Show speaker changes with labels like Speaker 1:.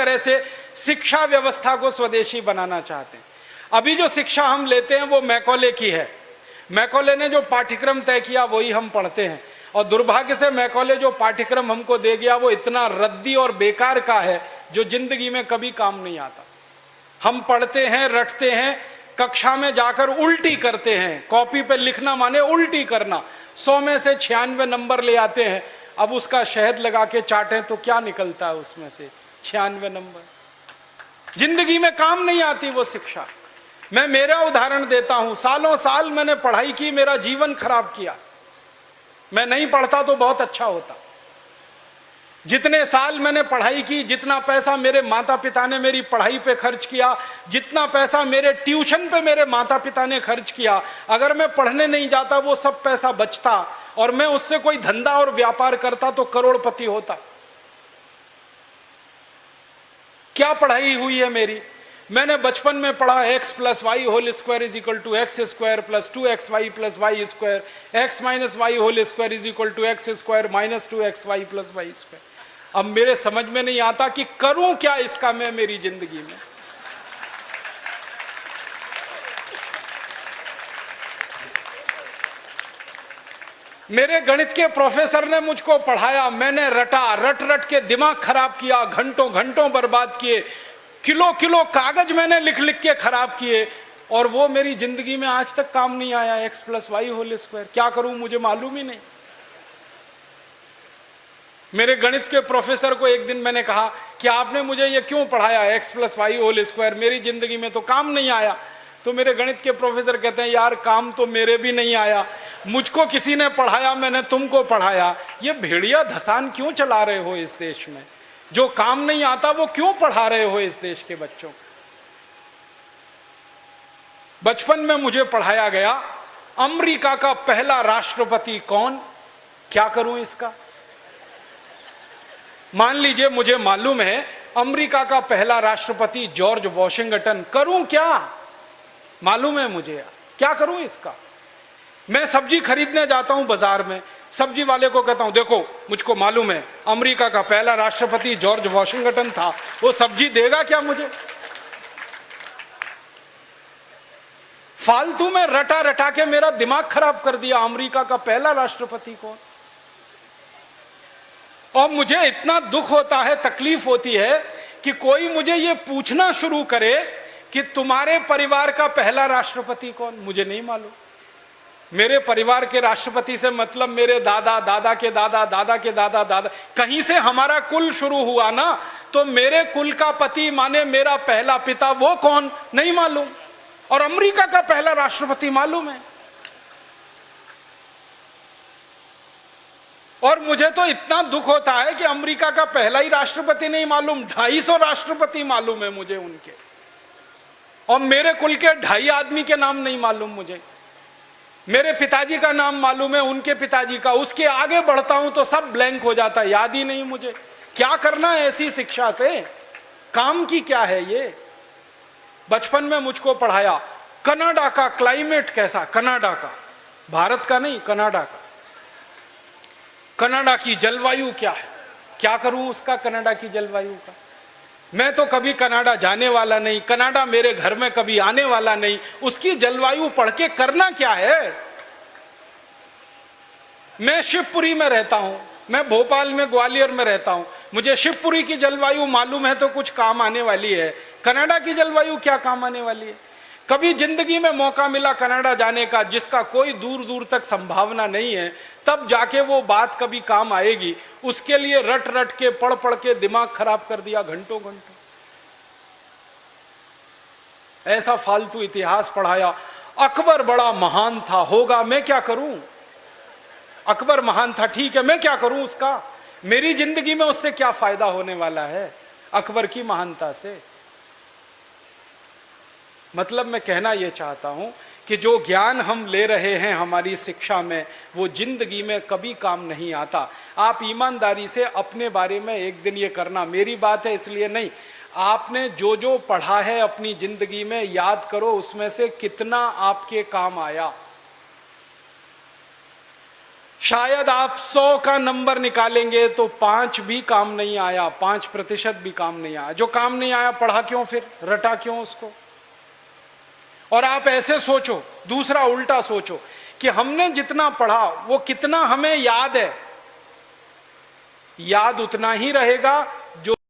Speaker 1: तरह से शिक्षा व्यवस्था को स्वदेशी बनाना चाहते हैं। अभी जो शिक्षा हम लेते हैं वो मैकॉले की है। मैकॉले ने जो पाठ्यक्रम तय किया वही हम पढ़ते हैं, और दुर्भाग्य से मैकॉले जो पाठ्यक्रम हमको दे गया वो इतना रद्दी और बेकार का है जो जिंदगी में कभी काम नहीं आता। हम पढ़ते हैं, रटते हैं, कक्षा में जाकर उल्टी करते हैं। कॉपी पे लिखना माने उल्टी करना। 100 में से 96 नंबर ले आते हैं। अब उसका शहद लगा के चाटें तो क्या निकलता है उसमें से? 96 नंबर। जिंदगी में काम नहीं आती वो शिक्षा। मैं मेरा उदाहरण देता हूं, सालों साल मैंने पढ़ाई की, मेरा जीवन खराब किया। मैं नहीं पढ़ता तो बहुत अच्छा होता। जितने साल मैंने पढ़ाई की, जितना पैसा मेरे माता पिता ने मेरी पढ़ाई पे खर्च किया, जितना पैसा मेरे ट्यूशन पे मेरे माता पिता ने खर्च किया, अगर मैं पढ़ने नहीं जाता वो सब पैसा बचता और मैं उससे कोई धंधा और व्यापार करता तो करोड़पति होता। क्या पढ़ाई हुई है मेरी? मैंने बचपन में पढ़ा x + y whole square is equal to x square plus 2xy plus y square, x minus Y whole square is equal to x square minus 2xy plus y square. अब मेरे समझ में नहीं आता कि करूं क्या इसका मैं मेरी जिंदगी में। मेरे गणित के प्रोफेसर ने मुझको पढ़ाया, मैंने रटा, रट रट के दिमाग खराब किया, घंटों घंटों बर्बाद किए, किलो किलो कागज मैंने लिख लिख के खराब किए, और वो मेरी जिंदगी में आज तक काम नहीं आया। x + y होल स्क्वायर क्या करूं मुझे मालूम ही नहीं। मेरे गणित के प्रोफेसर को एक दिन मैंने कहा कि आपने मुझे ये क्यों पढ़ाया x + y होल स्क्वायर, मेरी जिंदगी में तो काम नहीं आया। तो मेरे गणित के प्रोफेसर कहते हैं, यार काम तो मेरे भी नहीं आया, मुझको किसी ने पढ़ाया, मैंने तुमको पढ़ाया। ये भेड़िया धसान क्यों चला रहे हो इस देश में? जो काम नहीं आता वो क्यों पढ़ा रहे हो इस देश के बच्चों को? बचपन में मुझे पढ़ाया गया अमेरिका का पहला राष्ट्रपति कौन, क्या करूं इसका? मान लीजिए मुझे मालूम है अमेरिका का पहला राष्ट्रपति जॉर्ज वॉशिंगटन, करूं क्या? मालूम है मुझे, क्या करूं इसका? मैं सब्जी खरीदने जाता हूं बाजार में, सब्जी वाले को कहता हूं देखो मुझको मालूम है अमेरिका का पहला राष्ट्रपति जॉर्ज वॉशिंगटन था, वो सब्जी देगा क्या मुझे? फालतू में रटा रटा के मेरा दिमाग खराब कर दिया। अमेरिका का पहला राष्ट्रपति कौन? और मुझे इतना दुख होता है, तकलीफ होती है कि कोई मुझे ये पूछना शुरू करे कि तुम्हारे परिवार का पहला राष्ट्रपति कौन? मुझे नहीं मालूम। मेरे परिवार के राष्ट्रपति से मतलब मेरे दादा, दादा के दादा, दादा के दादा, दादा, कहीं से हमारा कुल शुरू हुआ ना, तो मेरे कुल का पति माने मेरा पहला पिता, वो कौन नहीं मालूम। और अमेरिका का पहला राष्ट्रपति मालूम है। और मुझे तो इतना दुख होता है कि अमेरिका का पहला ही राष्ट्रपति नहीं मालूम, 250 राष्ट्रपति मालूम है मुझे उनके, और मेरे कुल के 2.5 आदमी के नाम नहीं मालूम मुझे। मेरे पिताजी का नाम मालूम है, उनके पिताजी का, उसके आगे बढ़ता हूं तो सब ब्लैंक हो जाता है, याद ही नहीं मुझे। क्या करना है ऐसी शिक्षा से? काम की क्या है ये? बचपन में मुझको पढ़ाया कनाडा का क्लाइमेट कैसा, कनाडा का, भारत का नहीं, कनाडा का। कनाडा की जलवायु क्या है, क्या करूं उसका कनाडा की जलवायु का? मैं तो कभी कनाडा जाने वाला नहीं, कनाडा मेरे घर में कभी आने वाला नहीं, उसकी जलवायु पढ़ के करना क्या है? मैं शिवपुरी में रहता हूं, मैं भोपाल में, ग्वालियर में रहता हूं, मुझे शिवपुरी की जलवायु मालूम है तो कुछ काम आने वाली है, कनाडा की जलवायु क्या काम आने वाली है? कभी जिंदगी में मौका मिला कनाडा जाने का, जिसका कोई दूर दूर तक संभावना नहीं है, तब जाके वो बात कभी काम आएगी। उसके लिए रट रट के, पढ़ पढ़ के दिमाग खराब कर दिया घंटों घंटों। ऐसा फालतू इतिहास पढ़ाया। अकबर बड़ा महान था, होगा, मैं क्या करूं? अकबर महान था, ठीक है, मैं क्या करूं उसका? मेरी जिंदगी में उससे क्या फायदा होने वाला है अकबर की महानता से? मतलब मैं कहना यह चाहता हूं कि जो ज्ञान हम ले रहे हैं हमारी शिक्षा में, वो जिंदगी में कभी काम नहीं आता। आप ईमानदारी से अपने बारे में एक दिन ये करना, मेरी बात है इसलिए नहीं, आपने जो जो पढ़ा है अपनी जिंदगी में याद करो, उसमें से कितना आपके काम आया। शायद आप 100 का नंबर निकालेंगे तो 5 भी काम नहीं आया, 5% भी काम नहीं आया। जो काम नहीं आया पढ़ा क्यों, फिर रटा क्यों उसको? और आप ऐसे सोचो, दूसरा उल्टा सोचो कि हमने जितना पढ़ा वो कितना हमें याद है। याद उतना ही रहेगा